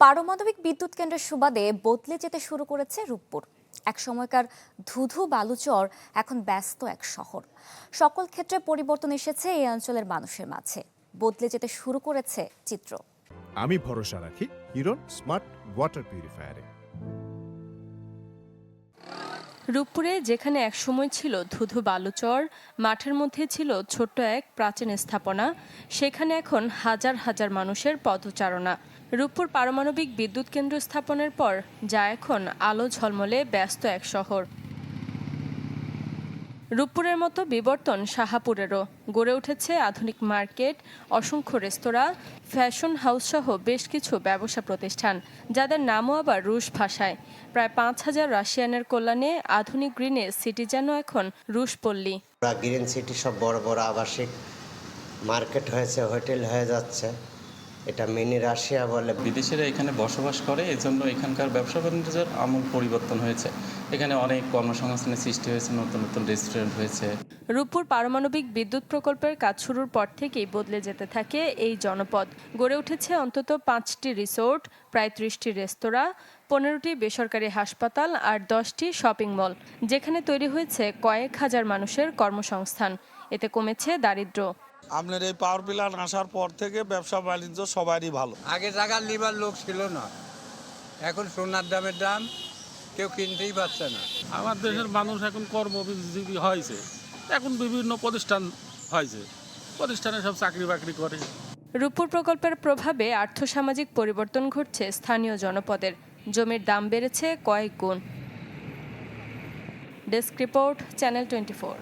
পারমাণবিক বিদ্যুৎ কেন্দ্রের সুবাদে বদলে যেতে শুরু করেছে রূপপুর। এক সময়কার ধুধু বালুচর এখন ব্যস্ত এক শহর। সকল ক্ষেত্রে পরিবর্তন এসেছে এই অঞ্চলের মানুষের মাঝে, বদলে যেতে শুরু করেছে চিত্র। আমি ভরসা রাখি হিরন স্মার্ট ওয়াটার পিউরিফায়ারে। রূপপুরে যেখানে একসময় ছিল ধুধু বালুচর, মাঠের মধ্যে ছিল ছোট্ট এক প্রাচীন স্থাপনা, সেখানে এখন হাজার হাজার মানুষের পদচারণা। রূপপুর পারমাণবিক বিদ্যুৎ কেন্দ্র স্থাপনের পর যা এখন আলো ঝলমলে ব্যস্ত এক শহর। রূপপুরের মতো বিবর্তন শাহাপুরেরও। গড়ে উঠেছে আধুনিক মার্কেট, অসংখ্য রেস্তোরাঁ, ফ্যাশন হাউস সহ বেশ কিছু ব্যবসা প্রতিষ্ঠান, যাদের নামও আবার রুশ ভাষায়। প্রায় ৫,০০০ রাশিয়ানের কল্যাণে আধুনিক গ্রিনে সিটি যেন এখন রুশ পল্লী। গ্রিন সিটি সব বড় বড় আবাসিক মার্কেট হয়েছে, হোটেল হয়ে যাচ্ছে। এটা মিনি রাশিয়া বলে। বিদেশিরা এখানে বসবাস করে, এজন্য এখানকার ব্যবসা বাণিজ্যের আমূল পরিবর্তন হয়েছে। এখানে অনেক কর্মসংস্থানের সৃষ্টি হয়েছে, নতুন নতুন রেস্টুরেন্ট হয়েছে। রূপপুর পারমাণবিক বিদ্যুৎ প্রকল্পের কাজ শুরুর পর থেকেই বদলে যেতে থাকে এই জনপদ। গড়ে উঠেছে অন্তত ৫টি রিসোর্ট, প্রায় ৩০টি রেস্তোরাঁ, ১৫টি বেসরকারি হাসপাতাল আর 10টি শপিং মল, যেখানে তৈরি হয়েছে কয়েক হাজার মানুষের কর্মসংস্থান। এতে কমেছে দারিদ্র্য। আপনার এই পাওয়ার প্ল্যান্ট আসার পর থেকে ব্যবসা বাণিজ্য সবারই ভালো। আগে টাকা লিবার লোক ছিল না, এখন সোনার দামের দাম, কেউ কিনতেই পারছে না। আমার দেশের মানুষ এখন কর্মজীবী হয়েছে, এখন বিভিন্ন প্রতিষ্ঠান হয়েছে, প্রতিষ্ঠানে সব চাকরি বাকরি করে। রূপপুর প্রকল্পের প্রভাবে আর্থসামাজিক পরিবর্তন ঘটছে স্থানীয় জনপদের। জমির দাম বেড়েছে কয়েক গুণ। Desk report, channel 24।